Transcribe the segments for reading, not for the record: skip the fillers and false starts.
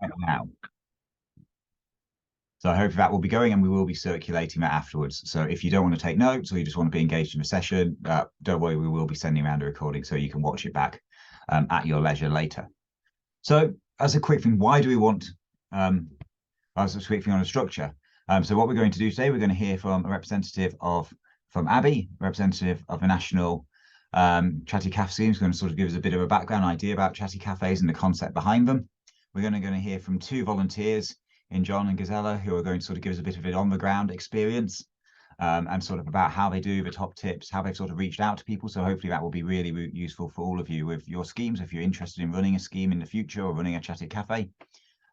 right now. So hopefully that will be going, and we will be circulating that afterwards. So if you don't want to take notes or you just want to be engaged in a session, don't worry, we will be sending around a recording so you can watch it back at your leisure later. So as a quick thing, why do we want, as a quick thing on a structure? So what we're going to do today, we're going to hear from a representative from Abby, representative of the National Chatty Cafe Scheme, who's going to sort of give us a bit of a background idea about Chatty Cafes and the concept behind them. We're going to hear from two volunteers in John and Gazella, who are going to sort of give us a bit of an on-the-ground experience and sort of about how they do the top tips, how they've sort of reached out to people. So hopefully that will be really useful for all of you with your schemes, if you're interested in running a scheme in the future or running a Chatty Cafe.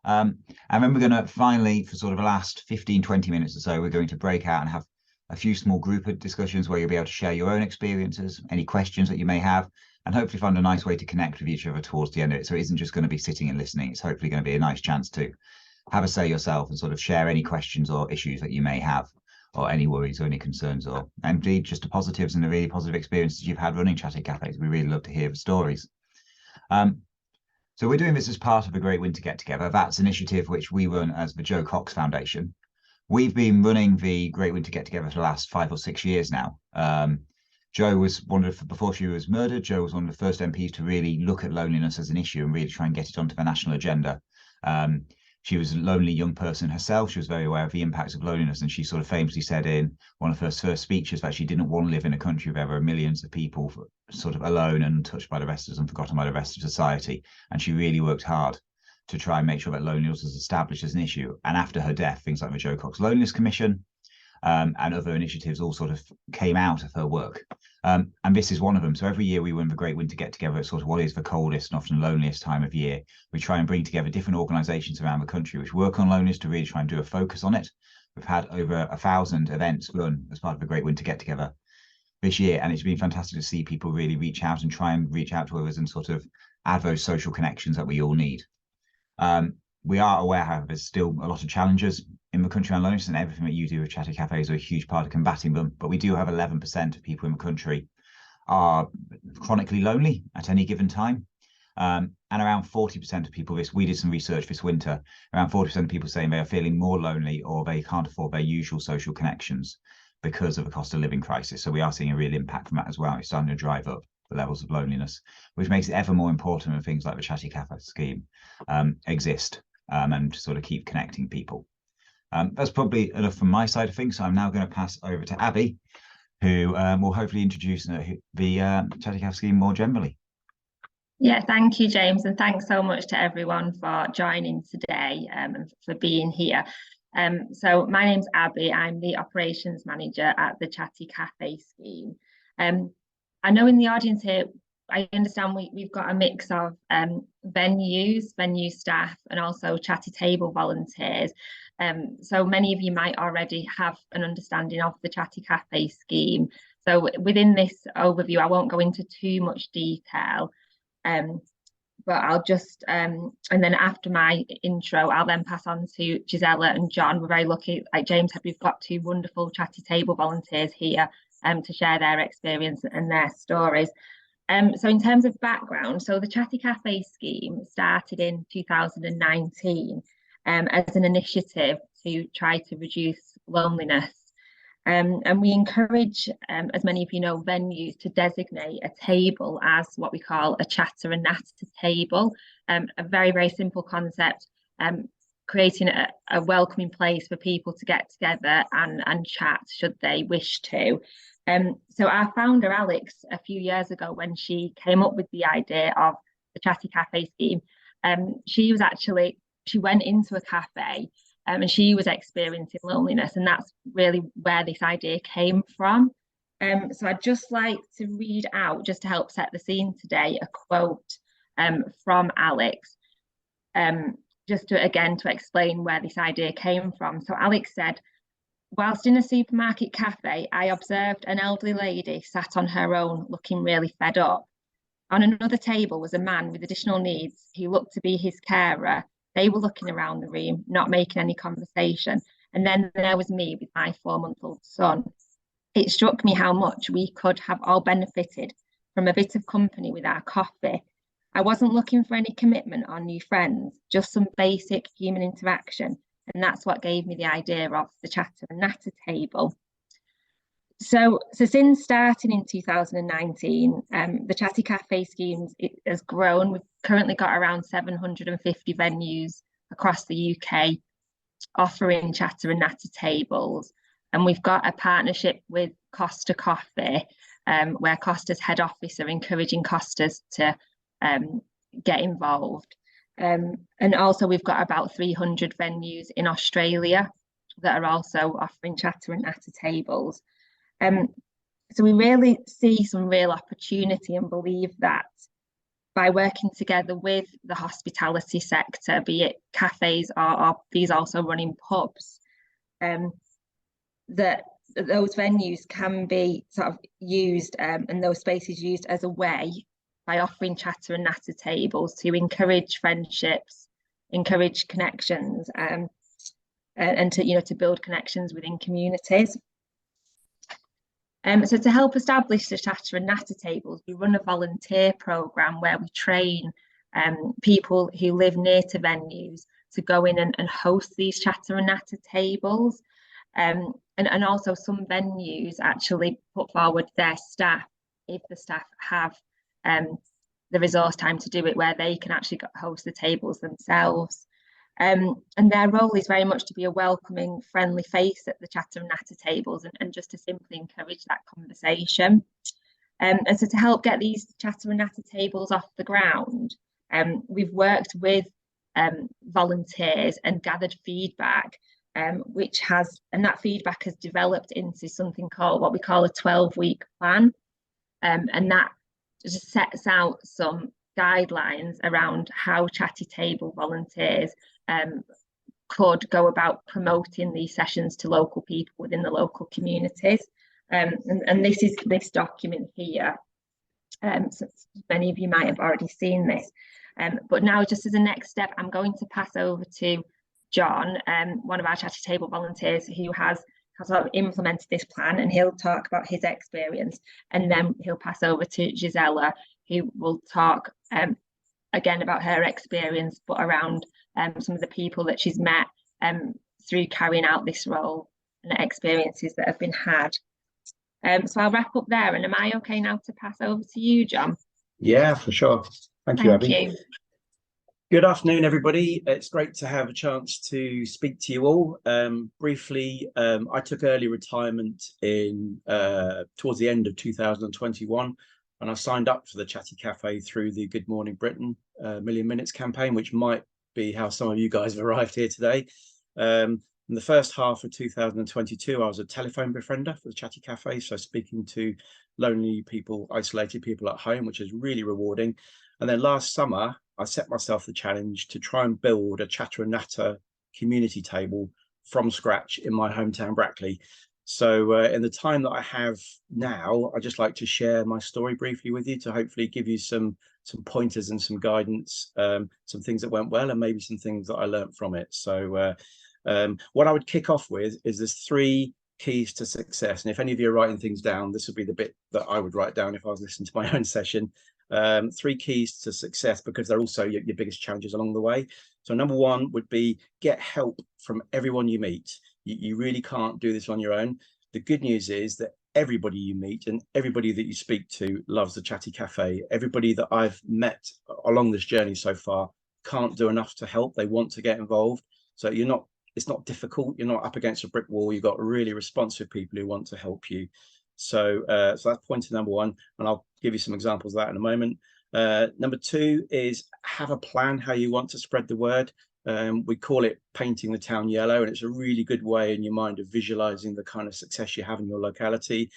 And then we're going to finally, for sort of the last 15, 20 minutes or so, we're going to break out and have a few small group of discussions where you'll be able to share your own experiences, any questions that you may have, and hopefully find a nice way to connect with each other towards the end of it. So it isn't just going to be sitting and listening. It's hopefully going to be a nice chance to have a say yourself and sort of share any questions or issues that you may have, or any worries or any concerns, or indeed just the positives and the really positive experiences you've had running Chatty Cafes. We really love to hear the stories. So we're doing this as part of a Great Winter Get Together. That's an initiative which we run as the Joe Cox Foundation. We've been running the Great Winter Get Together for the last 5 or 6 years now. Jo was before she was murdered, Jo was one of the first MPs to really look at loneliness as an issue and really try and get it onto the national agenda. She was a lonely young person herself. She was very aware of the impacts of loneliness, and she sort of famously said in one of her first speeches that she didn't want to live in a country where there were millions of people sort of alone and untouched by the rest of us and forgotten by the rest of society. And she really worked hard to try and make sure that loneliness was established as an issue. And after her death, things like the Joe Cox Loneliness Commission and other initiatives all sort of came out of her work. And this is one of them. So every year we run the Great Winter Get Together at sort of what is the coldest and often loneliest time of year. We try and bring together different organisations around the country which work on loneliness to really try and do a focus on it. We've had over 1,000 events run as part of the Great Winter Get Together this year, and it's been fantastic to see people really reach out and try and reach out to others and sort of add those social connections that we all need. We are aware, however, there's still a lot of challenges in the country around loneliness, and everything that you do with Chatty Cafes are a huge part of combating them. But we do have 11% of people in the country are chronically lonely at any given time. And around 40% of people, we did some research this winter, around 40% of people saying they are feeling more lonely or they can't afford their usual social connections because of the cost of living crisis. So we are seeing a real impact from that as well. It's starting to drive up the levels of loneliness, which makes it ever more important when things like the Chatty Cafe Scheme exist and sort of keep connecting people. That's probably enough from my side of things. So I'm now going to pass over to Abby, who will hopefully introduce the Chatty Cafe Scheme more generally. Yeah, thank you, James, and thanks so much to everyone for joining today and for being here. So my name's Abby. I'm the operations manager at the Chatty Cafe Scheme. I know in the audience here, I understand we've got a mix of venue staff and also Chatty table volunteers. So many of you might already have an understanding of the Chatty Cafe Scheme. So within this overview, I won't go into too much detail, but I'll just, and then after my intro, I'll then pass on to Gisella and John. We're very lucky, like James said, we've got two wonderful Chatty table volunteers here to share their experience and their stories. So in terms of background, so the Chatty Cafe Scheme started in 2019 as an initiative to try to reduce loneliness. And we encourage, as many of you know, venues to designate a table as what we call a chatter and natter table. A very simple concept, creating a welcoming place for people to get together and chat should they wish to. So our founder, Alex, a few years ago, when she came up with the idea of the Chatty Cafe Scheme, she went into a cafe and she was experiencing loneliness, and that's really where this idea came from. So I'd just like to read out, just to help set the scene today, a quote from Alex, just to explain where this idea came from. So Alex said, "Whilst in a supermarket cafe, I observed an elderly lady sat on her own, looking really fed up. On another table was a man with additional needs. He looked to be his carer. They were looking around the room, not making any conversation. And then there was me with my 4-month-old son. It struck me how much we could have all benefited from a bit of company with our coffee. I wasn't looking for any commitment or new friends, just some basic human interaction. And that's what gave me the idea of the Chatter and Natter table. So since starting in 2019, the Chatty Cafe Schemes has grown. We've currently got around 750 venues across the UK offering Chatter and Natter tables. And we've got a partnership with Costa Coffee, where Costa's head office are encouraging Costas to get involved. And also we've got about 300 venues in Australia that are also offering Chatter and Natter tables. So we really see some real opportunity and believe that by working together with the hospitality sector, be it cafes or these also running pubs, that those venues can be sort of used and those spaces used as a way by offering Chatter and Natter tables to encourage friendships, encourage connections, and to build connections within communities. So to help establish the Chatter and Natter tables, we run a volunteer programme where we train people who live near to venues to go in and host these Chatter and Natter tables. And also some venues actually put forward their staff, if the staff have the resource time to do it, where they can actually host the tables themselves. And their role is very much to be a welcoming, friendly face at the Chatter and Natter tables and just to simply encourage that conversation. And so to help get these Chatter and Natter tables off the ground, we've worked with volunteers and gathered feedback, that feedback has developed into something called what we call a 12-week plan. And that just sets out some guidelines around how Chatty table volunteers could go about promoting these sessions to local people within the local communities. And this is this document here. So many of you might have already seen this. But now, just as a next step, I'm going to pass over to John, one of our Chatty table volunteers who has sort of implemented this plan, and he'll talk about his experience. And then he'll pass over to Gisela, who will talk again about her experience, but around some of the people that she's met through carrying out this role and the experiences that have been had. So I'll wrap up there, and am I okay now to pass over to you, John? Yeah, for sure. Thank you, Abby. You. Good afternoon, everybody. It's great to have a chance to speak to you all. Briefly, I took early retirement in towards the end of 2021, and I signed up for the Chatty Cafe through the Good Morning Britain Million Minutes campaign, which might be how some of you guys have arrived here today. In the first half of 2022, I was a telephone befriender for the Chatty Cafe, so speaking to lonely people, isolated people at home, which is really rewarding. And then last summer, I set myself the challenge to try and build a Chatter and Natter community table from scratch in my hometown, Brackley. So in the time that I have now, I'd just like to share my story briefly with you to hopefully give you some pointers and some guidance, some things that went well and maybe some things that I learned from it. So what I would kick off with is there's 3 keys to success. And if any of you are writing things down, this would be the bit that I would write down if I was listening to my own session. 3 keys to success, because they're also your biggest challenges along the way. So number 1 would be get help from everyone you meet. You really can't do this on your own. The good news is that everybody you meet and everybody that you speak to loves the Chatty Cafe. Everybody that I've met along this journey so far can't do enough to help. They want to get involved. So it's not difficult. You're not up against a brick wall. You've got really responsive people who want to help you. So that's point number 1, and I'll give you some examples of that in a moment. Number 2 is have a plan how you want to spread the word. We call it painting the town yellow, and it's a really good way in your mind of visualizing the kind of success you have in your locality.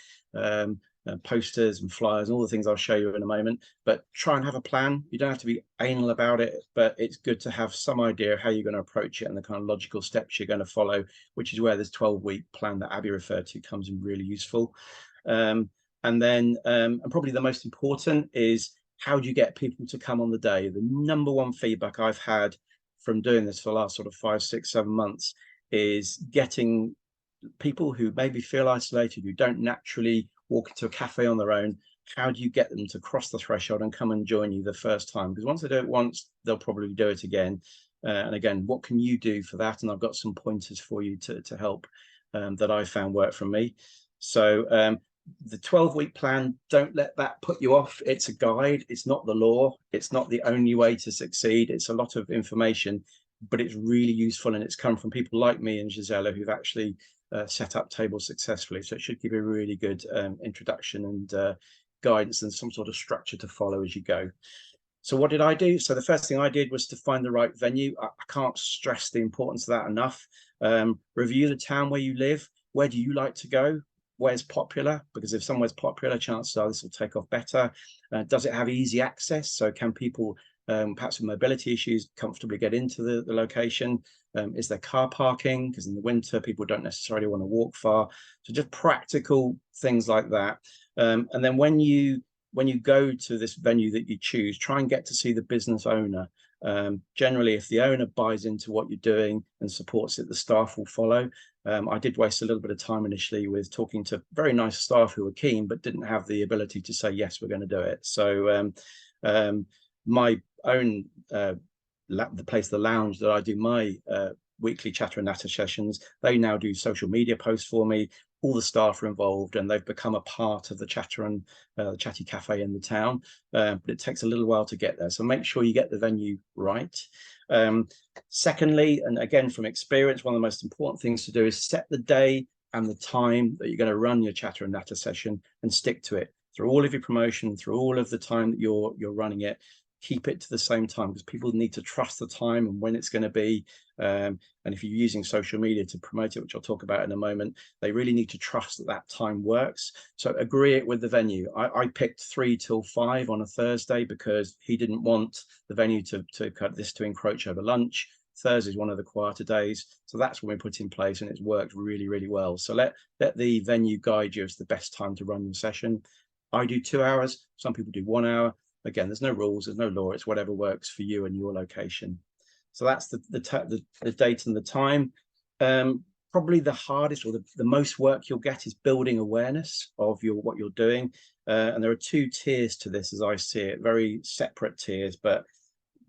Posters and flyers and all the things I'll show you in a moment, but try and have a plan. You don't have to be anal about it, but it's good to have some idea of how you're going to approach it and the kind of logical steps you're going to follow, which is where this 12-week plan that Abby referred to comes in really useful. And then and probably the most important is, how do you get people to come on the day? The number 1 feedback I've had from doing this for the last sort of 5, 6, 7 months is getting people who maybe feel isolated, who don't naturally walk into a cafe on their own, how do you get them to cross the threshold and come and join you the first time? Because once they do it once, they'll probably do it again. And again, what can you do for that? And I've got some pointers for you to help that I found work for me. So the 12-week plan, don't let that put you off. It's a guide. It's not the law. It's not the only way to succeed. It's a lot of information, but it's really useful. And it's come from people like me and Gisela who've actually set up tables successfully. So it should give you a really good introduction and guidance and some sort of structure to follow as you go. So what did I do? So the first thing I did was to find the right venue. I can't stress the importance of that enough. Review the town where you live. Where do you like to go? Where's popular? Because if somewhere's popular, chances are this will take off better. Does it have easy access? So can people, perhaps with mobility issues, comfortably get into the location? Is there car parking? Because in the winter, people don't necessarily want to walk far. So just practical things like that. And then when you go to this venue that you choose, try and get to see the business owner. Generally, if the owner buys into what you're doing and supports it, the staff will follow. I did waste a little bit of time initially with talking to very nice staff who were keen, but didn't have the ability to say, yes, we're going to do it. So my own, the lounge that I do my weekly chatter and natter sessions, they now do social media posts for me. All the staff are involved and they've become a part of the chatter and Chatty Cafe in the town, but it takes a little while to get there. So make sure you get the venue right. Secondly, and again, from experience, one of the most important things to do is set the day and the time that you're going to run your chatter and natter session and stick to it through all of your promotion, through all of the time that you're running it. Keep it to the same time because people need to trust the time and when it's going to be. And if you're using social media to promote it, which I'll talk about in a moment, they really need to trust that that time works. So agree it with the venue. I picked 3 till 5 on a Thursday because he didn't want the venue to encroach over lunch. Thursday is one of the quieter days. So that's when we put in place and it's worked really, really well. So let the venue guide you as the best time to run your session. I do 2 hours. Some people do 1 hour. Again, there's no rules, there's no law. It's whatever works for you and your location. So that's the date and the time. Probably the hardest or the most work you'll get is building awareness of what you're doing. And there are 2 tiers to this as I see it, very separate tiers, but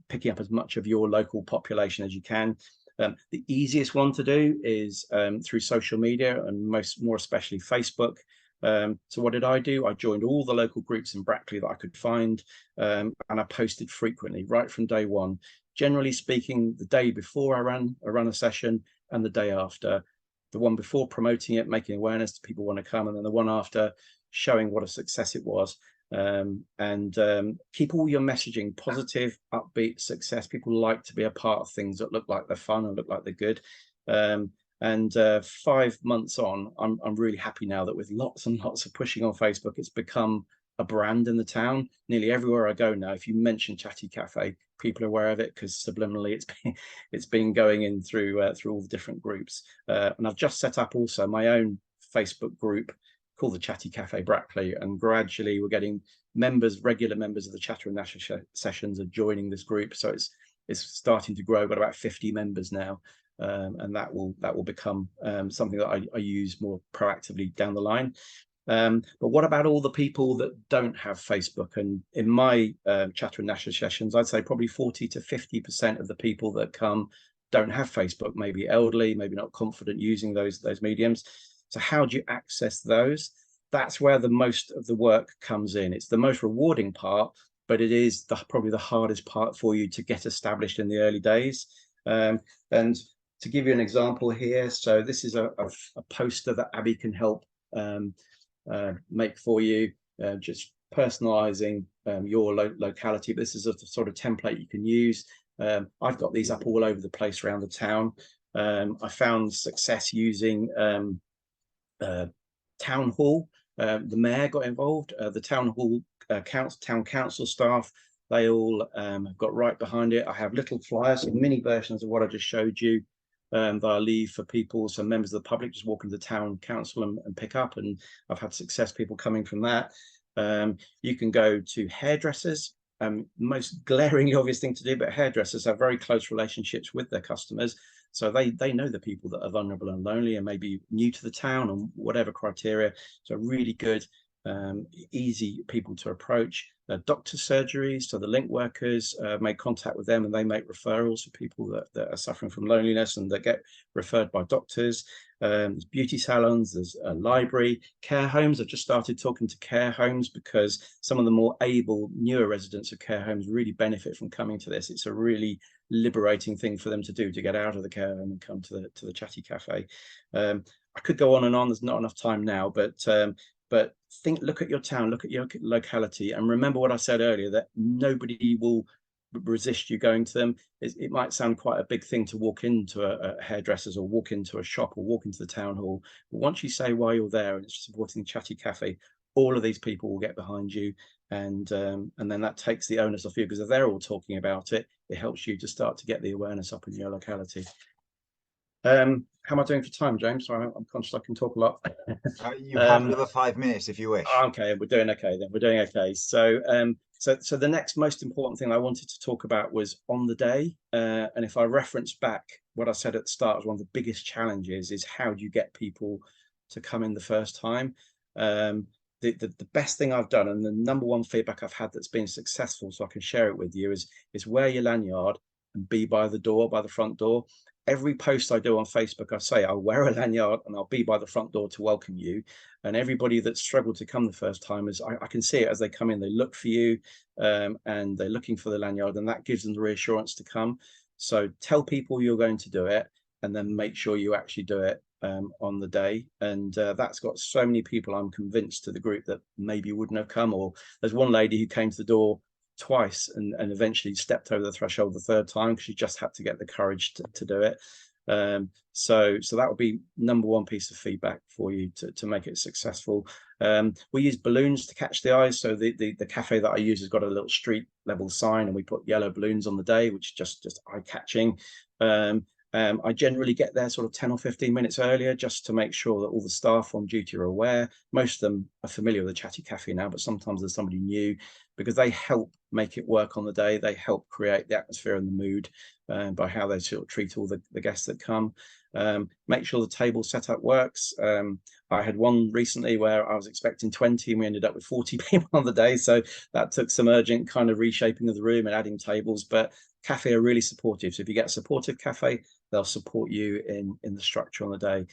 picking up as much of your local population as you can. The easiest one to do is through social media and more especially Facebook. So what did I do? I joined all the local groups in Brackley that I could find, and I posted frequently right from day one. Generally speaking, the day before I run a session and the day after. The one before promoting it, making awareness that people want to come, and then the one after showing what a success it was. Keep all your messaging positive, upbeat, success. People like to be a part of things that look like they're fun and look like they're good. 5 months on, I'm really happy now that with lots and lots of pushing on Facebook, it's become a brand in the town. Nearly everywhere I go now, if you mention Chatty Cafe, people are aware of it because subliminally it's been going in through all the different groups. And I've just set up also my own Facebook group called the Chatty Cafe Brackley, and gradually we're getting regular members of the Chatter and Natter sessions are joining this group. So it's starting to grow. Got about 50 members now. And that will become something that I use more proactively down the line. But what about all the people that don't have Facebook? And in my Chatter and Natter sessions, I'd say probably 40 to 50% of the people that come don't have Facebook, maybe elderly, maybe not confident using those mediums. So how do you access those? That's where the most of the work comes in. It's the most rewarding part, but it is probably the hardest part for you to get established in the early days. And to give you an example here, so this is a poster that Abby can help make for you, just personalizing your locality. This is a sort of template you can use. I've got these up all over the place around the town. I found success using town hall. The mayor got involved. The town hall town council staff, they all have got right behind it. I have little flyers, so mini versions of what I just showed you, that I leave for people, so members of the public just walk into the town council and pick up, and I've had success people coming from that. You can go to hairdressers, most glaringly obvious thing to do, but hairdressers have very close relationships with their customers, so they know the people that are vulnerable and lonely and maybe new to the town and whatever criteria. So really good easy people to approach. Doctor surgeries, so the link workers make contact with them and they make referrals for people that are suffering from loneliness and that get referred by doctors. There's beauty salons, there's a library, care homes. I've just started talking to care homes because some of the more able, newer residents of care homes really benefit from coming to this. It's a really liberating thing for them to do, to get out of the care home and come to the Chatty Cafe. I could go on and on. There's not enough time now, but look at your town, look at your locality, and remember what I said earlier, that nobody will resist you going to them. It might sound quite a big thing to walk into a hairdresser's or walk into a shop or walk into the town hall, but once you say why you're there and it's supporting Chatty Cafe, all of these people will get behind you, and then that takes the onus off you, because if they're all talking about it, it helps you to start to get the awareness up in your locality. How am I doing for time, James? Sorry, I'm conscious I can talk a lot. You have another 5 minutes if you wish. Okay, we're doing okay then. We're doing okay. So, so the next most important thing I wanted to talk about was on the day. And if I reference back what I said at the start, was one of the biggest challenges is how do you get people to come in the first time? The best thing I've done, and the number one feedback I've had that's been successful, so I can share it with you, is wear your lanyard and be by the door, by the front door. Every post I do on Facebook, I say I'll wear a lanyard and I'll be by the front door to welcome you. And everybody that's struggled to come the first time, I can see it as they come in, they look for you, and they're looking for the lanyard, and that gives them the reassurance to come. So tell people you're going to do it, and then make sure you actually do it on the day. And that's got so many people, I'm convinced, to the group that maybe wouldn't have come. Or there's one lady who came to the door twice and eventually stepped over the threshold the third time because she just had to get the courage to do it. So that would be number one piece of feedback for you to make it successful. We use balloons to catch the eyes. So the cafe that I use has got a little street level sign, and we put yellow balloons on the day, which is just eye catching. I generally get there sort of 10 or 15 minutes earlier, just to make sure that all the staff on duty are aware. Most of them are familiar with the Chatty Cafe now, but sometimes there's somebody new, because they help make it work on the day. They help create the atmosphere and the mood by how they sort of treat all the guests that come. Make sure the table setup works. I had one recently where I was expecting 20 and we ended up with 40 people on the day. So that took some urgent kind of reshaping of the room and adding tables, but cafe are really supportive. So if you get a supportive cafe, they'll support you in the structure on the day.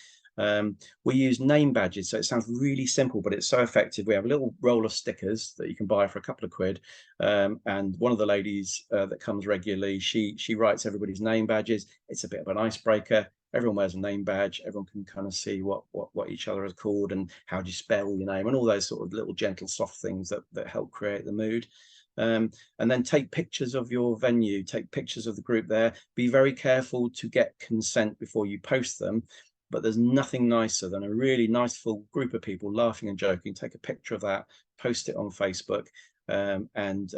We use name badges, so it sounds really simple, but it's so effective. We have a little roll of stickers that you can buy for a couple of quid, and one of the ladies that comes regularly, she writes everybody's name badges. It's a bit of an icebreaker. Everyone wears a name badge. Everyone can kind of see what each other is called and how do you spell your name, and all those sort of little gentle soft things that help create the mood. And then take pictures of your venue, take pictures of the group there. Be very careful to get consent before you post them, but there's nothing nicer than a really nice full group of people laughing and joking. Take a picture of that, post it on Facebook, and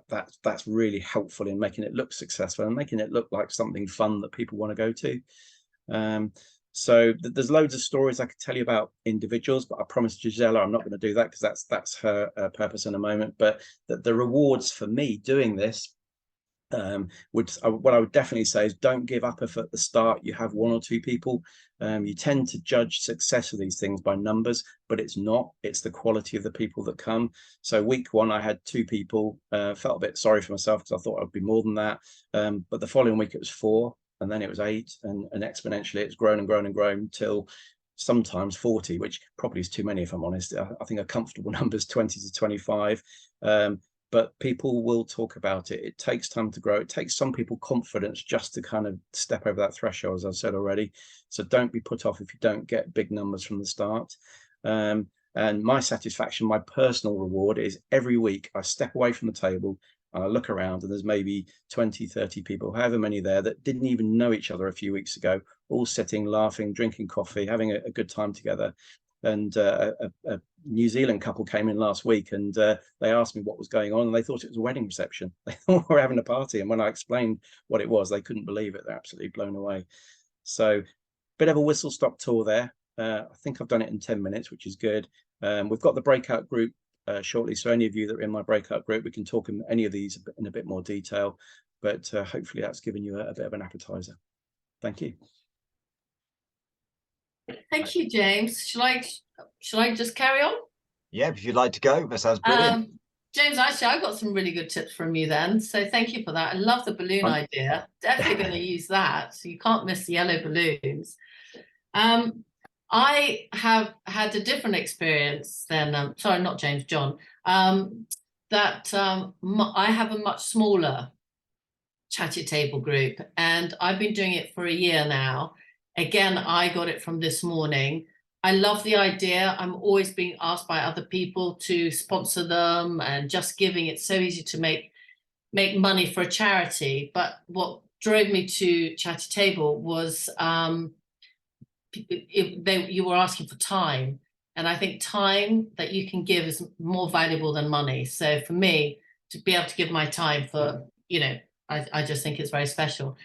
that's really helpful in making it look successful and making it look like something fun that people want to go to. So there's loads of stories I could tell you about individuals, but I promised Gisela I'm not going to do that because that's her purpose in a moment. But the rewards for me doing this, what I would definitely say is don't give up if at the start you have one or two people. You tend to judge success of these things by numbers, but it's not. It's the quality of the people that come. So week one, I had 2 people. Felt a bit sorry for myself because I thought I'd be more than that. But the following week it was 4. And then it was 8, and exponentially it's grown and grown and grown till sometimes 40, which probably is too many if I'm honest. I think a comfortable number is 20 to 25. But people will talk about it. It takes time to grow. It takes some people confidence just to kind of step over that threshold, as I said already. So don't be put off if you don't get big numbers from the start. And my satisfaction, my personal reward is every week I step away from the table and I look around and there's maybe 20, 30 people, however many there, that didn't even know each other a few weeks ago, all sitting, laughing, drinking coffee, having a good time together. And a New Zealand couple came in last week and they asked me what was going on, and they thought it was a wedding reception. They thought we were having a party, and when I explained what it was, they couldn't believe it. They're absolutely blown away. So bit of a whistle-stop tour there. I think I've done it in 10 minutes, which is good. We've got the breakout group shortly, so any of you that are in my breakout group, we can talk in any of these in a bit more detail, but hopefully that's given you a bit of an appetizer. Thank you. Thank you, James. Shall I just carry on? Yeah, if you'd like to go, that sounds brilliant. James, actually, I got some really good tips from you then. So thank you for that. I love the balloon idea. Definitely going to use that. So you can't miss the yellow balloons. I have had a different experience than, sorry, not James, John, that I have a much smaller Chatty Table group, and I've been doing it for a year now. Again, I got it from this morning. I love the idea. I'm always being asked by other people to sponsor them, and just giving, it's so easy to make money for a charity. But what drove me to Chatty Table was you were asking for time, and I think time that you can give is more valuable than money. So for me to be able to give my time for, you know, I just think it's very special.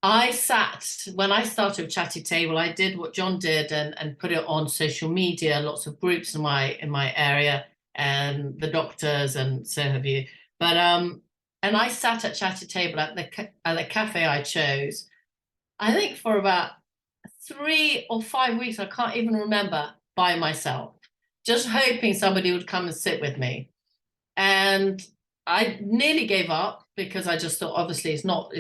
I sat, when I started with Chatty Table, I did what John did and put it on social media, lots of groups in my area, and the doctors and so have you. But and I sat at Chatty Table at the cafe I chose, I think for about 3 or 5 weeks, I can't even remember, by myself, just hoping somebody would come and sit with me. And I nearly gave up because I just thought, obviously, it's not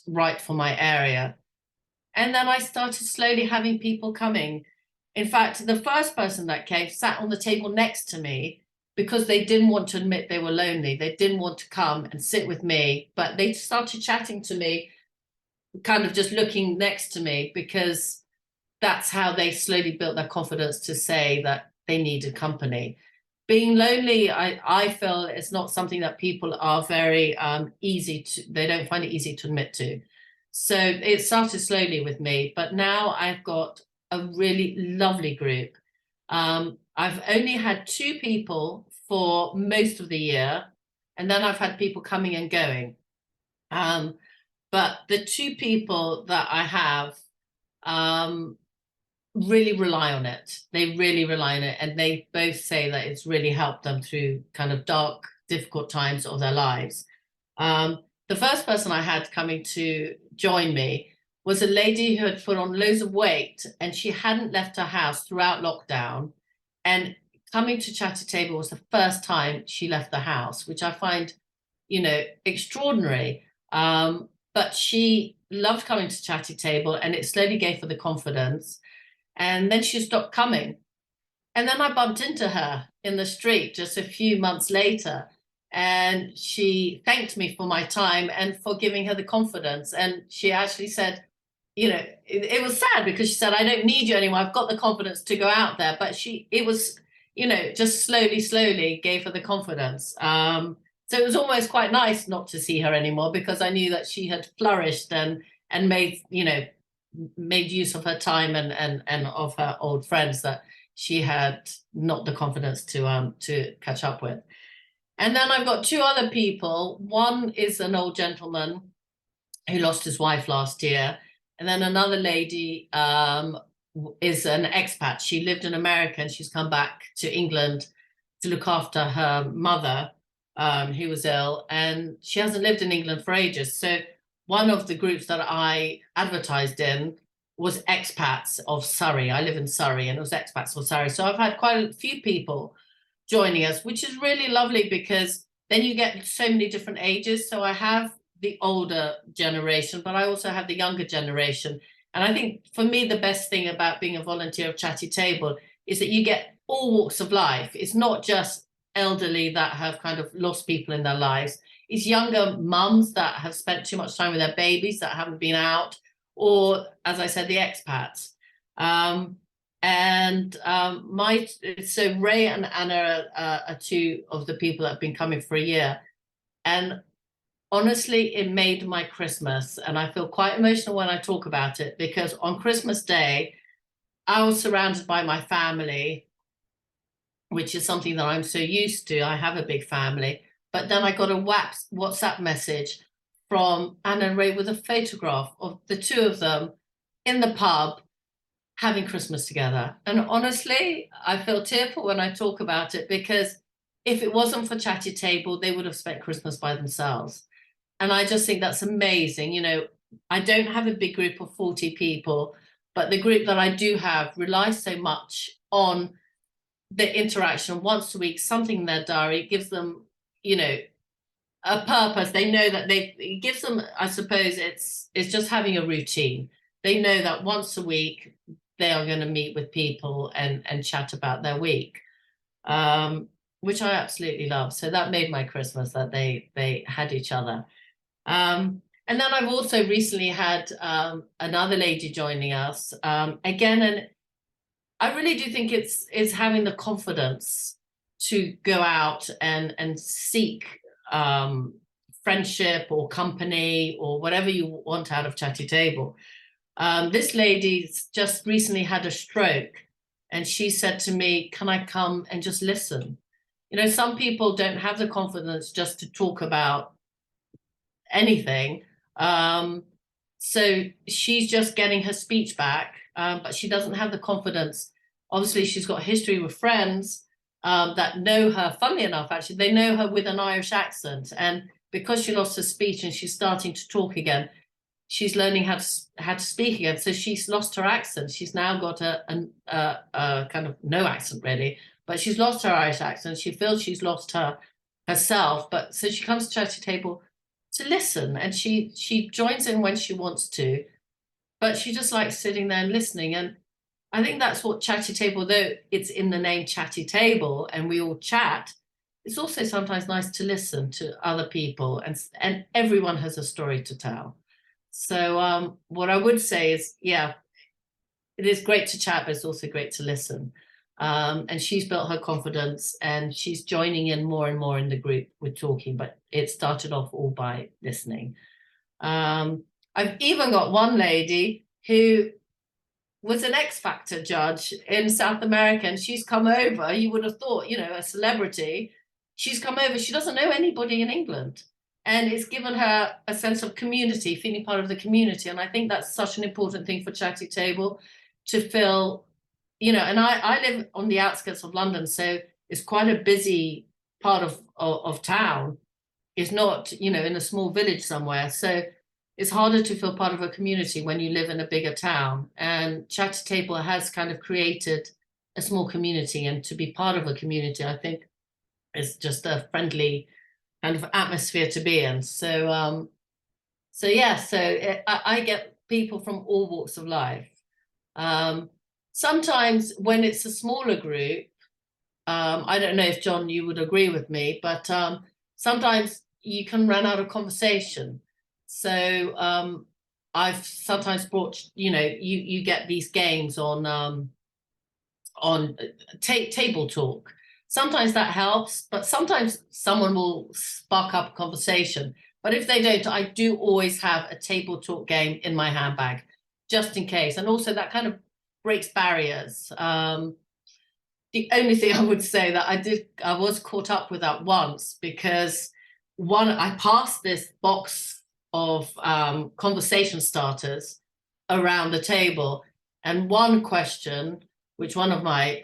right for my area. And then I started slowly having people coming. In fact, the first person that came sat on the table next to me because they didn't want to admit they were lonely. They didn't want to come and sit with me, but they started chatting to me, kind of just looking next to me, because that's how they slowly built their confidence to say that they needed company. Being lonely, I feel it's not something that people are very they don't find it easy to admit to. So it started slowly with me, but now I've got a really lovely group. I've only had 2 people for most of the year, and then I've had people coming and going. But the 2 people that I have really rely on it. They really rely on it, and they both say that it's really helped them through kind of dark, difficult times of their lives. The first person I had coming to join me was a lady who had put on loads of weight, and she hadn't left her house throughout lockdown. And coming to Chatty Table was the first time she left the house, which I find, you know, extraordinary. But she loved coming to Chatty Table, and it slowly gave her the confidence. And then she stopped coming. And then I bumped into her in the street just a few months later, and she thanked me for my time and for giving her the confidence. And she actually said, you know, it was sad because she said, I don't need you anymore. I've got the confidence to go out there. But it was, you know, just slowly gave her the confidence. So it was almost quite nice not to see her anymore, because I knew that she had flourished and made, you know, made use of her time and of her old friends that she had not the confidence to catch up with. And then I've got 2 other people. One is an old gentleman who lost his wife last year, and then another lady is an expat. She lived in America and she's come back to England to look after her mother who was ill, and she hasn't lived in England for ages. So one of the groups that I advertised in was expats of Surrey. I live in Surrey, and it was expats of Surrey. So I've had quite a few people joining us, which is really lovely, because then you get so many different ages. So I have the older generation, but I also have the younger generation. And I think for me, the best thing about being a volunteer of Chatty Table is that you get all walks of life. It's not just elderly that have kind of lost people in their lives. It's younger mums that have spent too much time with their babies that haven't been out, or, as I said, the expats. So Ray and Anna are 2 of the people that have been coming for a year. And honestly, it made my Christmas. And I feel quite emotional when I talk about it, because on Christmas Day, I was surrounded by my family, which is something that I'm so used to. I have a big family. But then I got a WhatsApp message from Anna and Ray with a photograph of the 2 of them in the pub having Christmas together. And honestly, I feel tearful when I talk about it, because if it wasn't for Chatty Table, they would have spent Christmas by themselves. And I just think that's amazing. You know, I don't have a big group of 40 people, but the group that I do have relies so much on the interaction once a week, something in their diary. It gives them, you know, a purpose. They know that it gives them, I suppose it's just having a routine. They know that once a week they are going to meet with people and chat about their week, which I absolutely love. So that made my Christmas, that they had each other. And then I've also recently had another lady joining us again, and I really do think it's having the confidence to go out and seek friendship or company or whatever you want out of Chatty Table. This lady just recently had a stroke, and she said to me, can I come and just listen? You know, some people don't have the confidence just to talk about anything. So she's just getting her speech back, but she doesn't have the confidence. Obviously, she's got a history with friends that know her. Funnily enough, actually, they know her with an Irish accent. And because she lost her speech and she's starting to talk again, she's learning how to speak again. So she's lost her accent. She's now got a kind of no accent, really, but she's lost her Irish accent. She feels she's lost herself. But so she comes to Chatty Table to listen, and she joins in when she wants to, but she just likes sitting there and listening. And I think that's what Chatty Table, though it's in the name Chatty Table and we all chat, it's also sometimes nice to listen to other people, and everyone has a story to tell. So what I would say is, yeah, it is great to chat, but it's also great to listen. And she's built her confidence, and she's joining in more and more in the group with talking, but it started off all by listening. I've even got one lady who was an X Factor judge in South America, and she's come over. You would have thought, you know, a celebrity. She's come over. She doesn't know anybody in England, and it's given her a sense of community, feeling part of the community. And I think that's such an important thing for Chatty Table, to feel, you know, and I live on the outskirts of London, so it's quite a busy part of town. It's not, you know, in a small village somewhere. So it's harder to feel part of a community when you live in a bigger town. And Chatty Table has kind of created a small community, and to be part of a community, I think, is just a friendly kind of atmosphere to be in. So yeah, I get people from all walks of life. Sometimes when it's a smaller group, I don't know if, John, you would agree with me, but sometimes you can run out of conversation. So I've sometimes brought, you know, you get these games on table talk. Sometimes that helps, but sometimes someone will spark up a conversation. But if they don't, I do always have a table talk game in my handbag, just in case. And also that kind of breaks barriers. The only thing I would say that I was caught up with that once, because I passed this box of conversation starters around the table, and one question, which one of my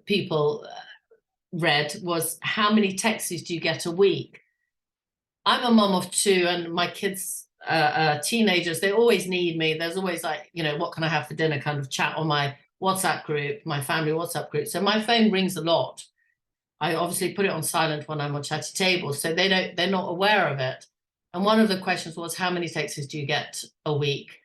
people read, was, how many texts do you get a week? I'm a mum of two, and my kids teenagers, they always need me. There's always, like, you know, what can I have for dinner kind of chat on my WhatsApp group, my family WhatsApp group. So my phone rings a lot. I obviously put it on silent when I'm on Chatty Table, so they're not aware of it. And one of the questions was, how many texts do you get a week?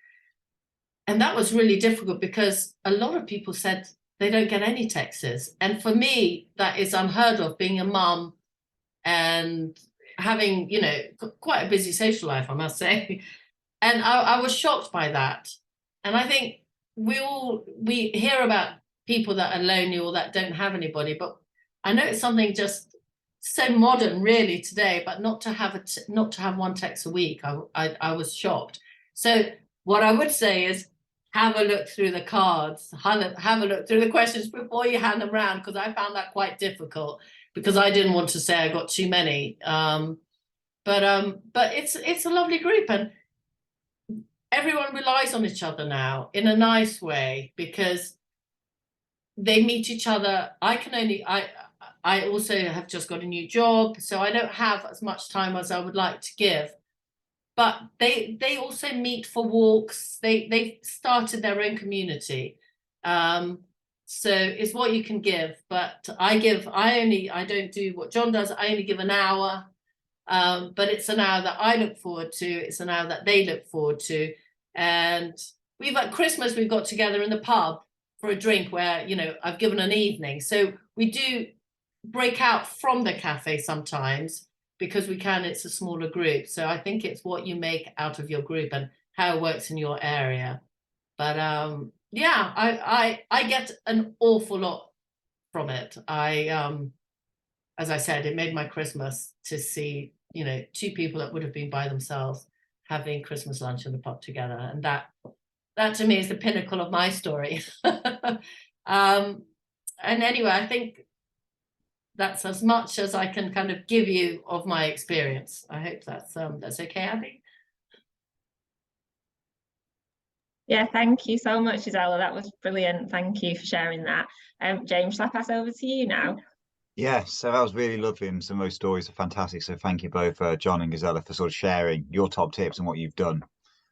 And that was really difficult, because a lot of people said they don't get any texts. And for me, that is unheard of, being a mum and having, you know, quite a busy social life, I must say. And I was shocked by that. And I think we hear about people that are lonely or that don't have anybody, but I know it's something just so modern, really, today. But not to have one text a week, I was shocked. So what I would say is, have a look through the cards, have a look through the questions before you hand them around, because I found that quite difficult, because I didn't want to say I got too many. But it's a lovely group, and everyone relies on each other now in a nice way, because they meet each other. I also have just got a new job, so I don't have as much time as I would like to give. But they also meet for walks. They started their own community. So So it's what you can give, but I don't do what John does. I only give an hour, but it's an hour that I look forward to. It's an hour that they look forward to. And we've at Christmas, we've got together in the pub for a drink where, you know, I've given an evening. So we do break out from the cafe sometimes because we can, it's a smaller group. So I think it's what you make out of your group and how it works in your area. But yeah, I get an awful lot from it. As I said, it made my Christmas to see, you know, two people that would have been by themselves having Christmas lunch in the pub together. And that to me is the pinnacle of my story. And anyway, I think that's as much as I can kind of give you of my experience. I hope that's okay, Abby. Yeah, thank you so much, Isella. That was brilliant. Thank you for sharing that. James, shall I pass over to you now? Yes, so that was really lovely, and some of those stories are fantastic. So thank you both, John and Gisela, for sort of sharing your top tips and what you've done.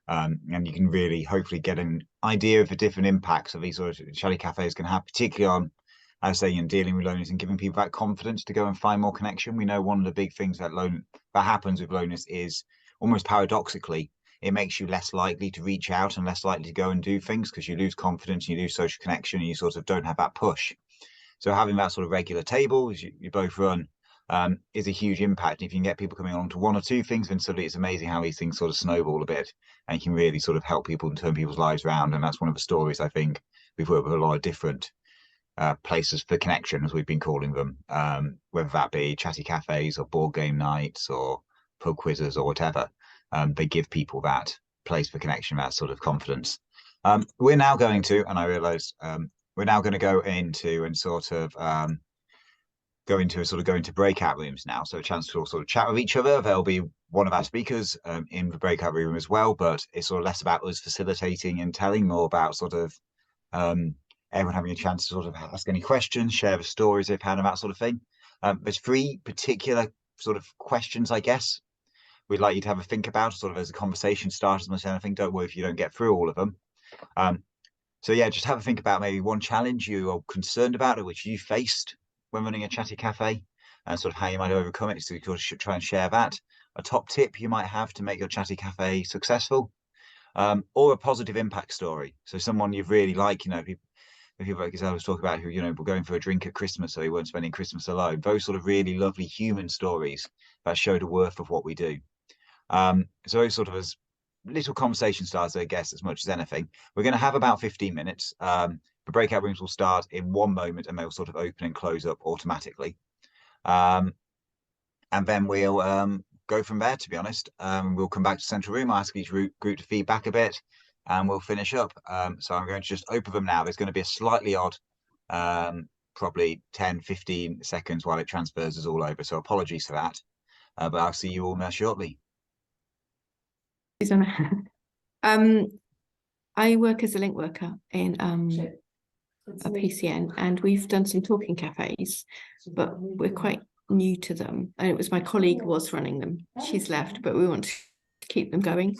And you can really hopefully get an idea of the different impacts of these sort of Chatty Cafes can have, particularly on, I was saying, dealing with loneliness and giving people that confidence to go and find more connection. We know one of the big things that happens with loneliness is, almost paradoxically, it makes you less likely to reach out and less likely to go and do things because you lose confidence, you lose social connection, and you sort of don't have that push. So having that sort of regular table, as you both run, is a huge impact. If you can get people coming along to one or two things, then suddenly it's amazing how these things sort of snowball a bit, and you can really sort of help people and turn people's lives around. And that's one of the stories I think we've worked with a lot of different places for connection, as we've been calling them, whether that be Chatty Cafes or board game nights or pub quizzes or whatever. They give people that place for connection, that sort of confidence. We're now going to, and I realised we're now going to go into and sort of go into breakout rooms now. So a chance to sort of chat with each other. There'll be one of our speakers in the breakout room as well, but it's sort of less about us facilitating and telling, more about sort of everyone having a chance to sort of ask any questions, share the stories they've had, and that sort of thing. There's three particular sort of questions, I guess, we'd like you to have a think about, sort of as a conversation starter as much as anything. Don't worry if you don't get through all of them. So yeah, just have a think about maybe one challenge you are concerned about or which you faced when running a Chatty Cafe, and sort of how you might overcome it. So you should try and share that. A top tip you might have to make your Chatty Cafe successful, or a positive impact story. So someone you've really liked, you know, people like I was talking about who, you know, were going for a drink at Christmas, so they weren't spending Christmas alone. Those sort of really lovely human stories that show the worth of what we do. So sort of as little conversation starters, I guess, as much as anything. We're going to have about 15 minutes. The breakout rooms will start in one moment and they'll sort of open and close up automatically. And then we'll go from there, to be honest. We'll come back to Central Room, ask each group to feedback a bit, and we'll finish up. So I'm going to just open them now. There's going to be a slightly odd, probably 10, 15 seconds while it transfers us all over. So apologies for that. But I'll see you all now shortly. I work as a link worker in a PCN, and we've done some talking cafes, but we're quite new to them. And it was my colleague was running them. She's left, but we want to keep them going.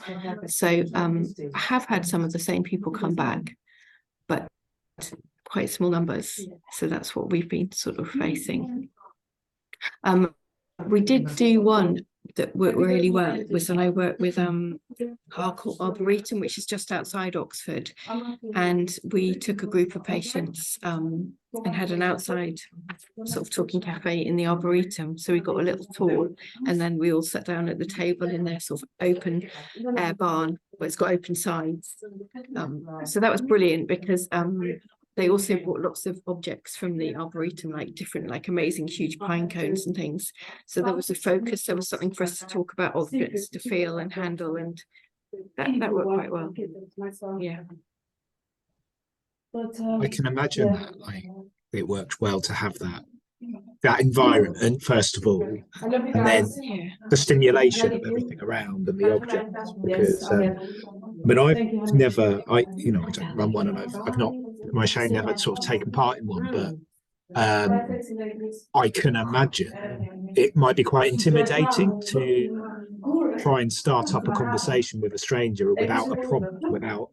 So I have had some of the same people come back, but quite small numbers. So that's what we've been sort of facing. We did do one that worked really well, was when I worked with Harcourt Arboretum, which is just outside Oxford, and we took a group of patients and had an outside sort of talking cafe in the Arboretum. So we got a little tour, and then we all sat down at the table in their sort of open air barn where it's got open sides. So that was brilliant because they also brought lots of objects from the Arboretum, like different, like amazing huge pine cones and things. So there was a focus, there was something for us to talk about, objects to feel and handle, and that worked quite well. Yeah. I can imagine that, like, it worked well to have that environment, first of all, and then the stimulation of everything around and the objects, because but I don't run one, and I've not, my shame, never sort of taken part in one, but I can imagine it might be quite intimidating to try and start up a conversation with a stranger without a prompt, without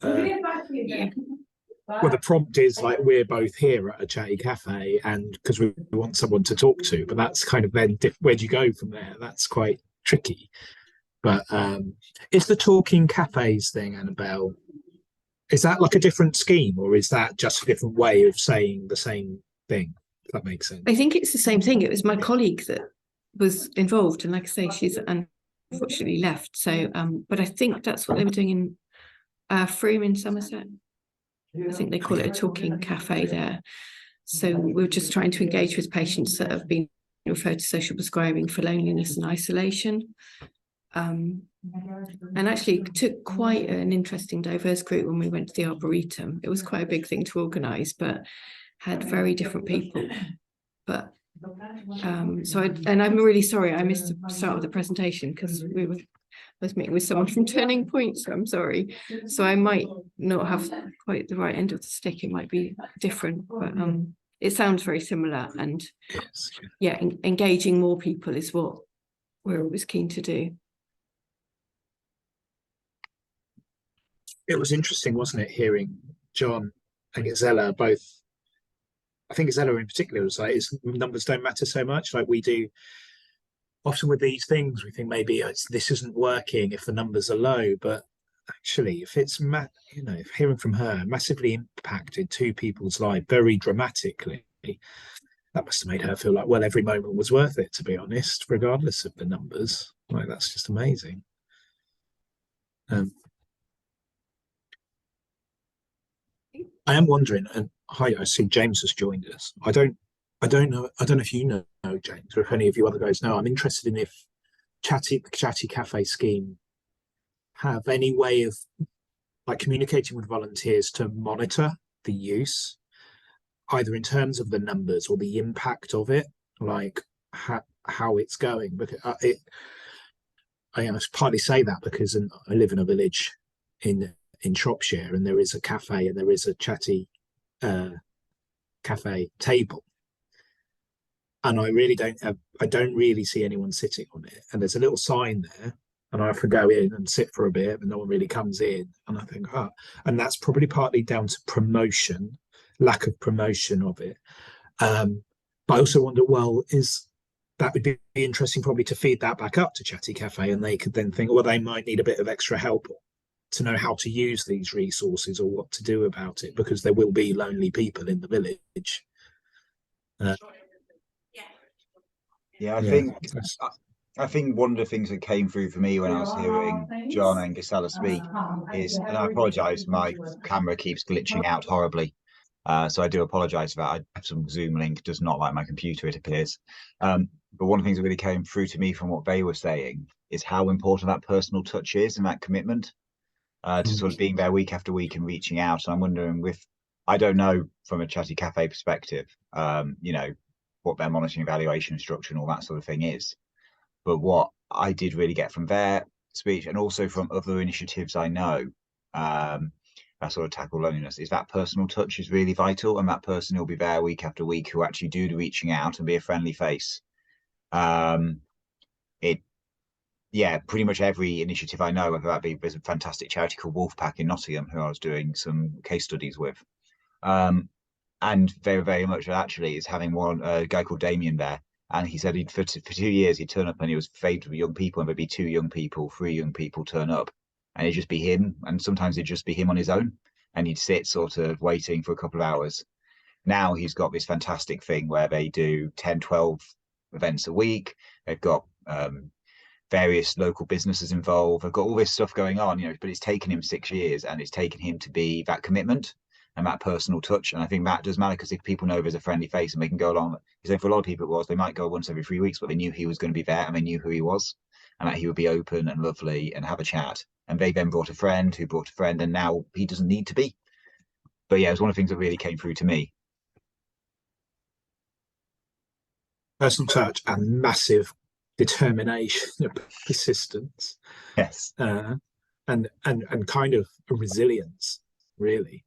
well, the prompt is like, we're both here at a chatty cafe, and because we want someone to talk to, but that's kind of then where do you go from there? That's quite tricky. But is the talking cafes thing, Annabelle, is that like a different scheme, or is that just a different way of saying the same thing? If that makes sense. I think it's the same thing. It was my colleague that was involved, and like I say, she's unfortunately left. So, but I think that's what they were doing in Frome in Somerset. I think they call it a talking cafe there. So we're just trying to engage with patients that have been referred to social prescribing for loneliness and isolation. And actually took quite an interesting diverse group when we went to the Arboretum. It was quite a big thing to organise, but had very different people. But I'm really sorry I missed the start of the presentation because I was meeting with someone from Turning Point, so I'm sorry. So I might not have quite the right end of the stick. It might be different, but it sounds very similar. And yeah, engaging more people is what we're always keen to do. It was interesting, wasn't it, hearing John and Gisela both. I think Gisela in particular was like, numbers don't matter so much. Like we do often with these things, we think maybe this isn't working if the numbers are low, but actually, if it's if hearing from her massively impacted two people's lives very dramatically, that must have made her feel like, well, every moment was worth it, to be honest, regardless of the numbers. Like that's just amazing. I am wondering, and hi, I see James has joined us. I don't know if you know James, or if any of you other guys know. I'm interested in if Chatty Cafe Scheme have any way of like communicating with volunteers to monitor the use, either in terms of the numbers or the impact of it, like how it's going. Because I partly say that because I live in a village in Shropshire, and there is a cafe and there is a Chatty Cafe table, and I don't really see anyone sitting on it, and there's a little sign there, and I often go in and sit for a bit, and no one really comes in, and I think, and that's probably partly down to lack of promotion of it. But I also wonder, well, that would be interesting probably to feed that back up to Chatty Cafe, and they could then think, well, they might need a bit of extra help to know how to use these resources or what to do about it, because there will be lonely people in the village. I think one of the things that came through for me when I was hearing John and Gisela speak is, and I apologise, my camera keeps glitching out horribly. So I do apologise for that. Some Zoom link does not like my computer, it appears. But one of the things that really came through to me from what they were saying is how important that personal touch is and that commitment to sort of being there week after week and reaching out. And I'm wondering I don't know from a Chatty Cafe perspective, what their monitoring evaluation structure and all that sort of thing is. But what I did really get from their speech, and also from other initiatives I know that sort of tackle loneliness, is that personal touch is really vital, and that person who'll be there week after week who actually do the reaching out and be a friendly face. Pretty much every initiative I know, whether that be, there's a fantastic charity called Wolfpack in Nottingham who I was doing some case studies with. And very, very much actually is having a guy called Damien there. And he said for 2 years he'd turn up and he was faced with young people, and there'd be 2 young people, 3 young people turn up, and it'd just be him. And sometimes it'd just be him on his own, and he'd sit sort of waiting for a couple of hours. Now he's got this fantastic thing where they do 10, 12 events a week. They've got various local businesses involved. They've got all this stuff going on, but it's taken him 6 years, and it's taken him to be that commitment and that personal touch. And I think that does matter, because if people know there's a friendly face and they can go along, because for a lot of people they might go once every 3 weeks, but they knew he was going to be there and they knew who he was and that he would be open and lovely and have a chat. And they then brought a friend who brought a friend, and now he doesn't need to be. But yeah, it was one of the things that really came through to me. Personal touch and massive determination and persistence. Yes. And kind of a resilience, really.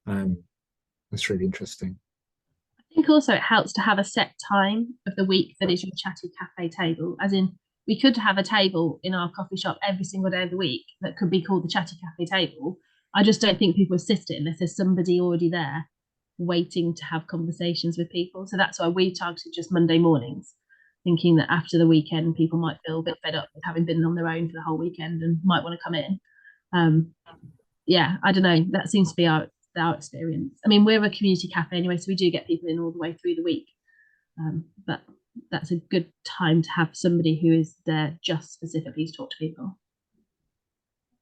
That's really interesting. I think also it helps to have a set time of the week that is your Chatty Cafe table. As in, we could have a table in our coffee shop every single day of the week that could be called the Chatty Cafe table, I just don't think people assist it unless there's somebody already there waiting to have conversations with people. So that's why we targeted just Monday mornings, thinking that after the weekend, people might feel a bit fed up with having been on their own for the whole weekend and might want to come in. Yeah, I don't know. That seems to be our experience. I mean, we're a community cafe anyway, so we do get people in all the way through the week. But that's a good time to have somebody who is there just specifically to talk to people.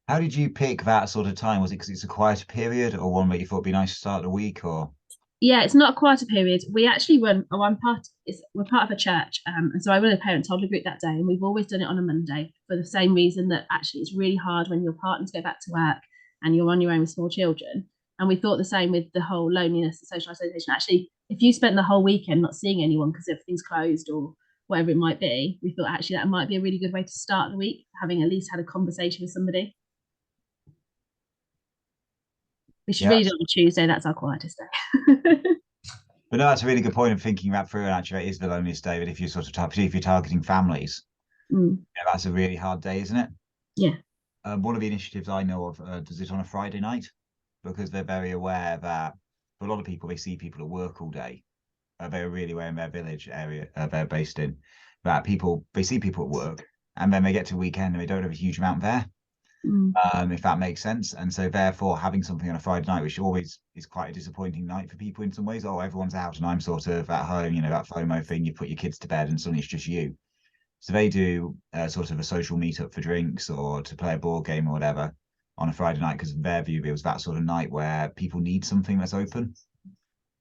How did you pick that sort of time? Was it because it's a quieter period, or one where you thought it'd be nice to start the week, or? Yeah, it's not quite a period. We actually run. We're part of a church, and so I run a parent toddler group that day, and we've always done it on a Monday for the same reason that actually it's really hard when your partners go back to work and you're on your own with small children. And we thought the same with the whole loneliness and social isolation. Actually, if you spent the whole weekend not seeing anyone because everything's closed or whatever it might be, we thought actually that might be a really good way to start the week, having at least had a conversation with somebody. We should really do it on Tuesday. That's our quietest day. But no, that's a really good point of thinking that through. And actually, it is the loneliest day. But if you're particularly if you're targeting families, that's a really hard day, isn't it? Yeah. One of the initiatives I know of does it on a Friday night, because they're very aware that for a lot of people, they see people at work all day. They're really aware in their village area they're based in, that they see people at work, and then they get to weekend and they don't have a huge amount there. If that makes sense. And so therefore having something on a Friday night, which always is quite a disappointing night for people in some ways, everyone's out and I'm sort of at home, that FOMO thing, you put your kids to bed and suddenly it's just you. So they do sort of a social meetup for drinks or to play a board game or whatever on a Friday night, because in their view it was that sort of night where people need something that's open,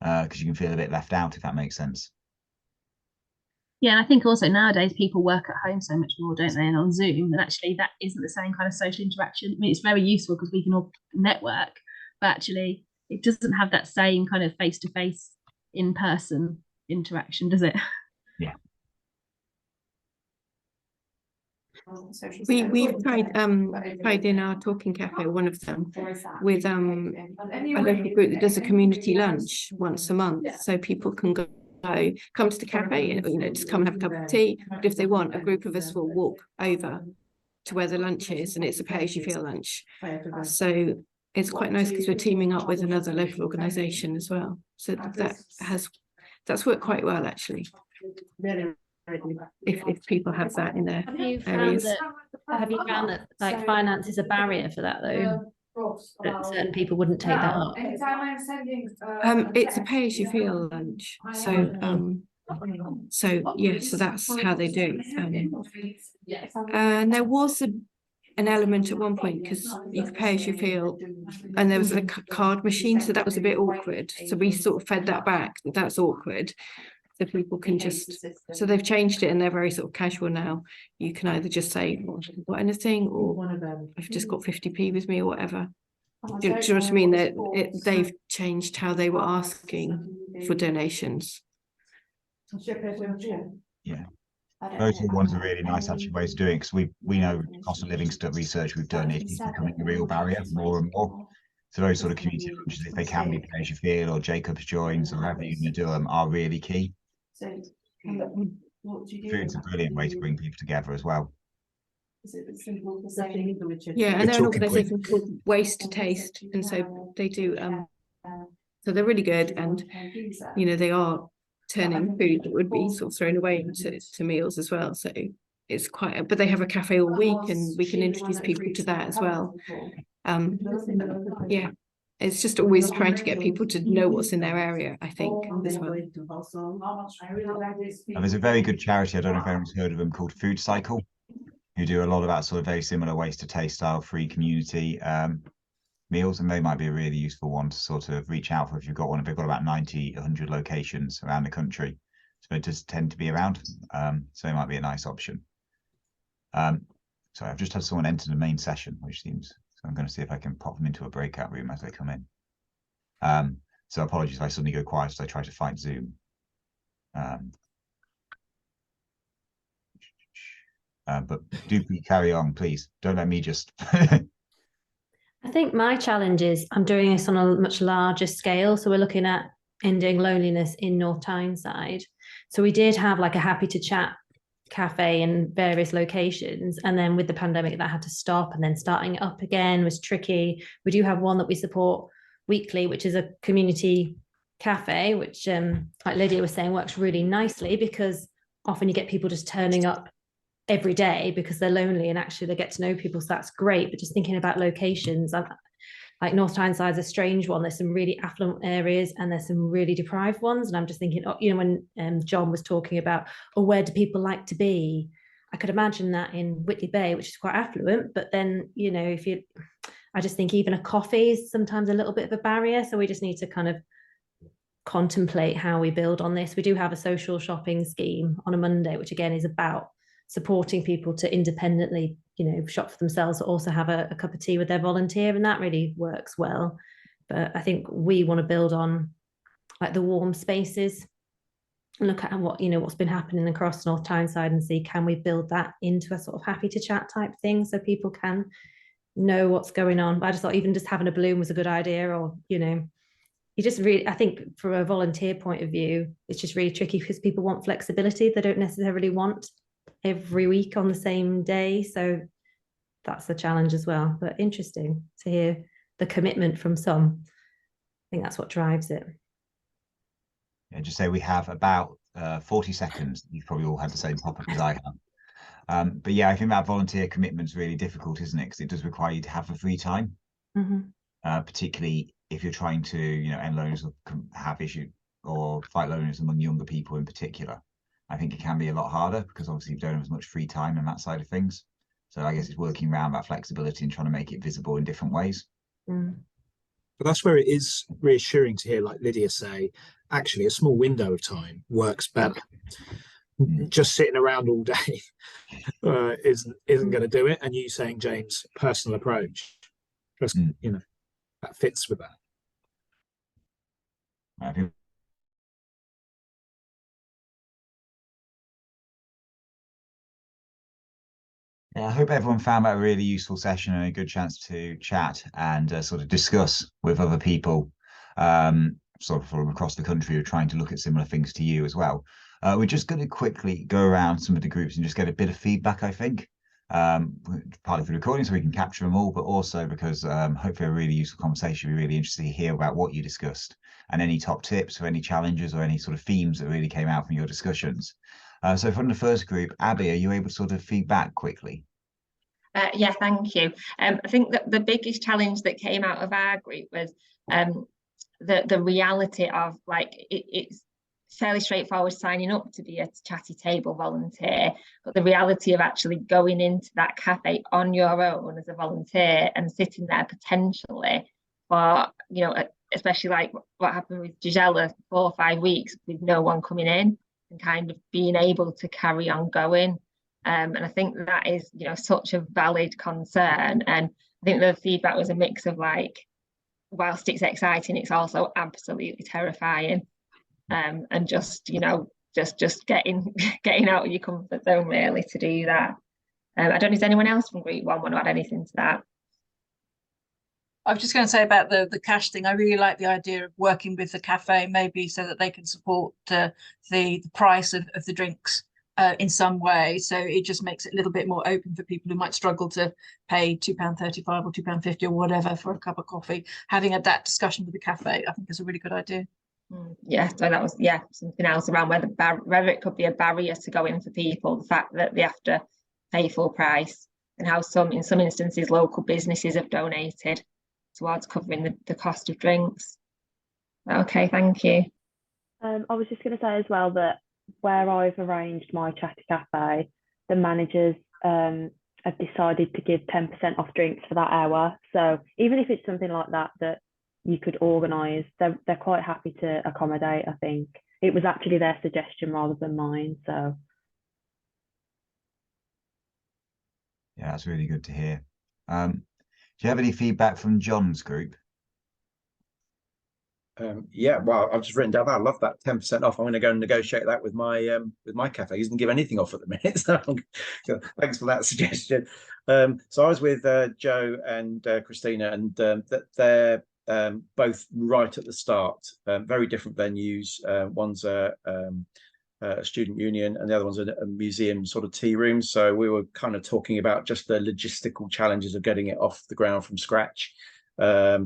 because you can feel a bit left out, if that makes sense. Yeah, and I think also nowadays people work at home so much more, don't they, and on Zoom, and actually that isn't the same kind of social interaction. I mean, it's very useful because we can all network, but actually it doesn't have that same kind of face-to-face, in-person interaction, does it? Yeah. We've tried in our talking cafe, one of them, with a local group that does a community lunch once a month, so people can come to the cafe and just come and have a cup of tea. But if they want, a group of us will walk over to where the lunch is, and it's a pay-as-you-feel lunch. So it's quite nice because we're teaming up with another local organisation as well. So that's worked quite well actually. If people have that in their areas. Have you found that like finance is a barrier for that though? That certain people wouldn't take that up? It's a pay-as-you-feel lunch, so yeah, so that's how they do. And there was an element at one point because you could pay as you feel, and there was a card machine, so that was a bit awkward. So we sort of fed that back. That's awkward. So people can so they've changed it and they're very sort of casual now. You can either just say what anything, or I've just got 50p with me or whatever. Do you know what I mean? They've changed how they were asking for donations. Yeah. Those ones are really nice actually ways of doing it, because we know cost of living stuff research we've done, it is becoming a real barrier more and more. So those sort of community lunches, if they can be pay as you feel or Jacob's joins or however you're going to do them, are really key. Food's a brilliant way to bring people together as well. Yeah, and they're an organisation called Waste to Taste, and so they do so they're really good, and they are turning food that would be sort of thrown away to meals as well. So it's quite but they have a cafe all week and we can introduce people to that as well. Yeah, it's just always trying to get people to know what's in their area, I think, as well. There's a very good charity, I don't know if anyone's heard of them, called Food Cycle, who do a lot of that sort of very similar Waste to Taste style free community meals, and they might be a really useful one to sort of reach out for if you've got one. They've got about 90, 100 locations around the country, so they just tend to be around, so it might be a nice option. Sorry, I've just had someone enter the main session, which seems, so I'm going to see if I can pop them into a breakout room as they come in. So apologies if I suddenly go quiet as I try to find Zoom. But do carry on, please. Don't let me just... I think my challenge is I'm doing this on a much larger scale. So we're looking at ending loneliness in North Tyneside. So we did have like a happy to chat cafe in various locations, and then with the pandemic that had to stop, and then starting it up again was tricky. We do have one that we support weekly, which is a community cafe, which like Lydia was saying, works really nicely, because often you get people just turning up every day because they're lonely and actually they get to know people, so that's great. But just thinking about locations, like North Tyneside is a strange one. There's some really affluent areas and there's some really deprived ones. And I'm just thinking, oh, you know, when John was talking about, oh, where do people like to be? I could imagine that in Whitley Bay, which is quite affluent. But then, you know, I just think even a coffee is sometimes a little bit of a barrier. So we just need to kind of contemplate how we build on this. We do have a social shopping scheme on a Monday, which again is about supporting people to independently, you know, shop for themselves, but also have a cup of tea with their volunteer, and that really works well. But I think we want to build on like the warm spaces and look at what, you know, what's been happening across North Tyneside and see, can we build that into a sort of happy to chat type thing so people can know what's going on. But I just thought even just having a balloon was a good idea, or, you know, you just really, I think from a volunteer point of view, it's just really tricky because people want flexibility. They don't necessarily want every week on the same day. So that's the challenge as well. But interesting to hear the commitment from some. I think that's what drives it. Yeah, just say we have about 40 seconds. You've probably all had the same topic as I have. But yeah, I think that volunteer commitment is really difficult, isn't it? Because it does require you to have the free time, particularly if you're trying to, you know, end loneliness or have issue or fight loneliness among younger people in particular. I think it can be a lot harder because obviously you don't have as much free time on that side of things. So I guess it's working around that flexibility and trying to make it visible in different ways. But that's where it is reassuring to hear, like Lydia say, actually a small window of time works better. Just sitting around all day isn't going to do it. And you saying, James, personal approach, just you know, that fits with that. I think yeah, I hope everyone found that a really useful session and a good chance to chat and sort of discuss with other people sort of from across the country who are trying to look at similar things to you as well. We're just going to quickly go around some of the groups and just get a bit of feedback, I think, partly for the recording so we can capture them all, but also because hopefully a really useful conversation. We're really interested to hear about what you discussed and any top tips or any challenges or any sort of themes that really came out from your discussions. So from the first group, Abby, are you able to sort of feedback quickly? Yeah, thank you. I think that the biggest challenge that came out of our group was the reality of like it's fairly straightforward signing up to be a chatty table volunteer, but the reality of actually going into that cafe on your own as a volunteer and sitting there potentially for, you know, especially like what happened with Gisella, 4 or 5 weeks with no one coming in and kind of being able to carry on going. And I think that is, you know, such a valid concern. And I think the feedback was a mix of like, whilst it's exciting, it's also absolutely terrifying. And just, you know, just getting out of your comfort zone really to do that. I don't know, does anyone else from Group 1 want to add anything to that? I was just going to say about the cash thing. I really like the idea of working with the cafe, maybe so that they can support the price of the drinks in some way. So it just makes it a little bit more open for people who might struggle to pay £2.35 or £2.50 or whatever for a cup of coffee. Having that discussion with the cafe, I think is a really good idea. Yeah, so that was something else around whether it could be a barrier to go in for people, the fact that they have to pay full price, and how in some instances local businesses have donated towards covering the cost of drinks. Okay, thank you. I was just going to say as well that where I've arranged my Chatty Cafe, the managers have decided to give 10% off drinks for that hour. So even if it's something like that you could organise, they're quite happy to accommodate. I think it was actually their suggestion rather than mine. So yeah, that's really good to hear. Do you have any feedback from John's group? Yeah, well, I've just written down that. I love that 10% off. I'm going to go and negotiate that with my cafe. He doesn't give anything off at the minute, so thanks for that suggestion. So I was with Joe and Christina, and they're both right at the start. Very different venues. One's a student union, and the other one's a museum sort of tea room. So we were kind of talking about just the logistical challenges of getting it off the ground from scratch. I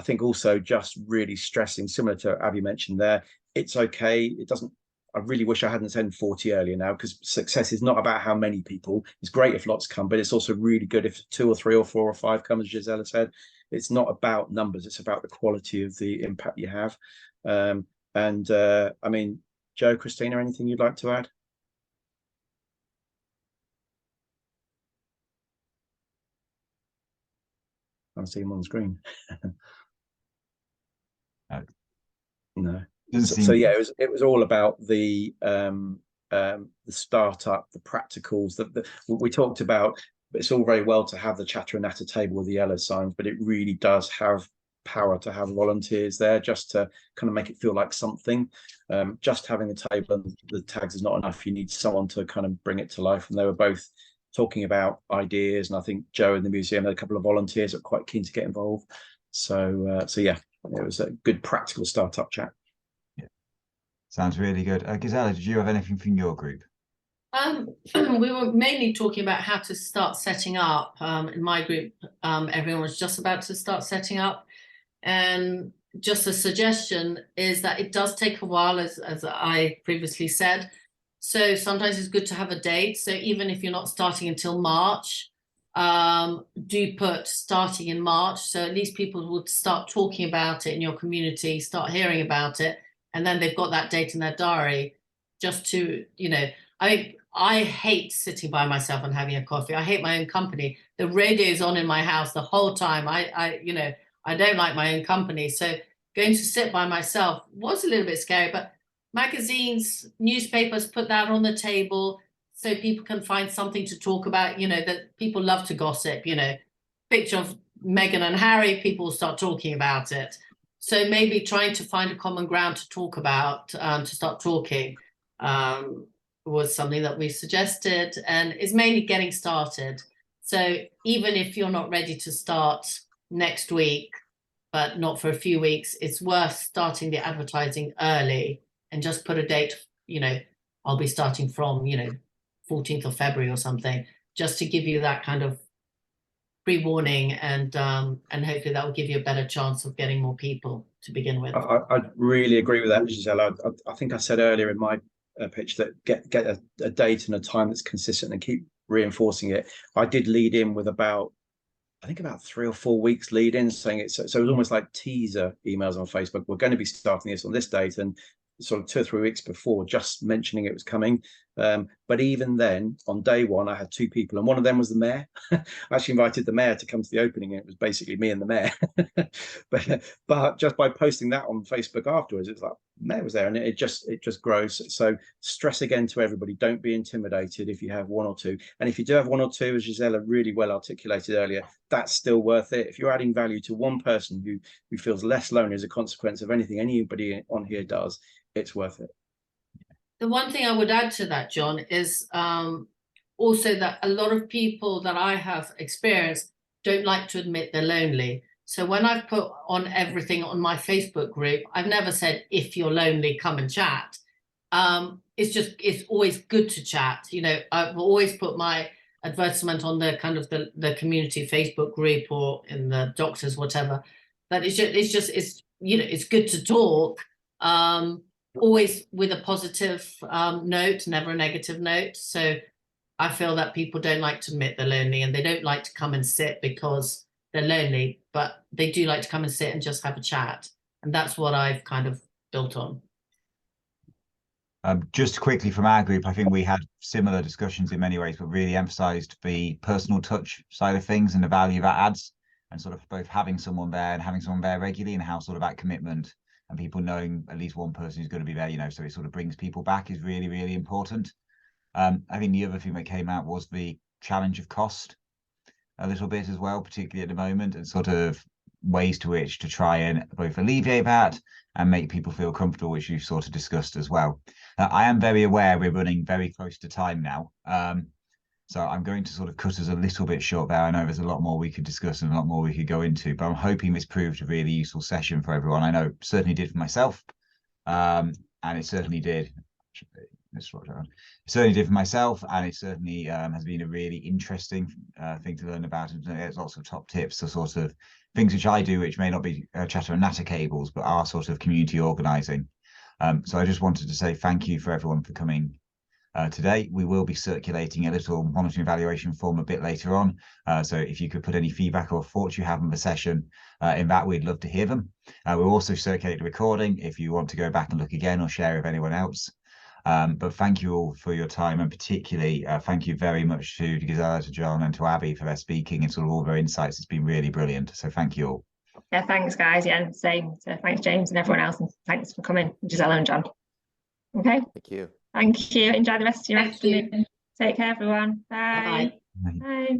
think also just really stressing, similar to Abby mentioned there, it's okay. It doesn't, I really wish I hadn't said 40 earlier now, because success is not about how many people. It's great if lots come, but it's also really good if 2 or 3 or 4 or 5 come, as Gisela said. It's not about numbers, it's about the quality of the impact you have. I mean, Joe, Christina, anything you'd like to add? I see him on the screen. No. So yeah, it was all about the startup, the practicals that we talked about. It's all very well to have the chatter and natter table with the yellow signs, but it really does have power to have volunteers there, just to kind of make it feel like something. Just having the table and the tags is not enough. You need someone to kind of bring it to life. And they were both talking about ideas, and I think Joe in the museum had a couple of volunteers that were quite keen to get involved. So yeah, it was a good practical startup chat. Yeah, sounds really good. Gisela, did you have anything from your group? We were mainly talking about how to start setting up. In my group, everyone was just about to start setting up, and just a suggestion is that it does take a while, as I previously said. So sometimes it's good to have a date. So even if you're not starting until March, do put starting in March. So at least people would start talking about it in your community, start hearing about it, and then they've got that date in their diary. Just to, I hate sitting by myself and having a coffee. I hate my own company. The radio's on in my house the whole time. I don't like my own company. So going to sit by myself was a little bit scary, but magazines, newspapers put that on the table so people can find something to talk about, that people love to gossip, picture of Meghan and Harry, people start talking about it. So maybe trying to find a common ground to talk about, to start talking, was something that we suggested, and is mainly getting started. So even if you're not ready to start next week, but not for a few weeks, it's worth starting the advertising early and just put a date, I'll be starting from, 14th of February or something, just to give you that kind of pre-warning, and hopefully that will give you a better chance of getting more people to begin with. I really agree with that, Gisela. I think I said earlier in my pitch that get a date and a time that's consistent and keep reinforcing it. I did lead in with about 3 or 4 weeks lead in, saying it. So it was almost like teaser emails on Facebook. We're going to be starting this on this date, and sort of 2 or 3 weeks before, just mentioning it was coming. But even then, on day one, I had 2 people, and one of them was the mayor. I actually invited the mayor to come to the opening, and it was basically me and the mayor. but just by posting that on Facebook afterwards, it's like, mayor was there, and it just grows. So stress again to everybody, don't be intimidated if you have 1 or 2. And if you do have 1 or 2, as Gisela really well articulated earlier, that's still worth it. If you're adding value to one person who feels less lonely as a consequence of anything anybody on here does, it's worth it. The one thing I would add to that, John, is also that a lot of people that I have experienced don't like to admit they're lonely. So when I've put on everything on my Facebook group, I've never said, if you're lonely, come and chat. It's always good to chat. I've always put my advertisement on the kind of the community Facebook group or in the doctors, whatever. But it's good to talk. Always with a positive note, never a negative note. So I feel that people don't like to admit they're lonely, and they don't like to come and sit because they're lonely, but they do like to come and sit and just have a chat. And that's what I've kind of built on. Just quickly from our group, I think we had similar discussions in many ways, but really emphasized the personal touch side of things and the value that adds, and sort of both having someone there and having someone there regularly, and how sort of that commitment and people knowing at least one person who's going to be there, so it sort of brings people back, is really, really important. I think the other thing that came out was the challenge of cost a little bit as well, particularly at the moment, and sort of ways to which to try and both alleviate that and make people feel comfortable, which you've sort of discussed as well. I am very aware we're running very close to time now. So I'm going to sort of cut us a little bit short there. I know there's a lot more we could discuss and a lot more we could go into, but I'm hoping this proved a really useful session for everyone. I know it certainly did for myself. and it certainly did. It certainly did for myself, and it certainly has been a really interesting thing to learn about. And there's lots of top tips to sort of things which I do, which may not be chatter and natter cables, but are sort of community organising. So I just wanted to say thank you for everyone for coming today. We will be circulating a little monitoring evaluation form a bit later on. So if you could put any feedback or thoughts you have on the session in that, we'd love to hear them. We'll also circulate the recording if you want to go back and look again or share with anyone else. But thank you all for your time, and particularly thank you very much to Gisela, to John, and to Abby for their speaking and sort of all their insights. It's been really brilliant. So thank you all. Yeah, thanks guys. Yeah, and same. So thanks James and everyone else, and thanks for coming, Gisela and John. Okay. Thank you. Thank you. Enjoy the rest of your Thank you. afternoon. Take care, everyone. Bye. Bye-bye. Bye.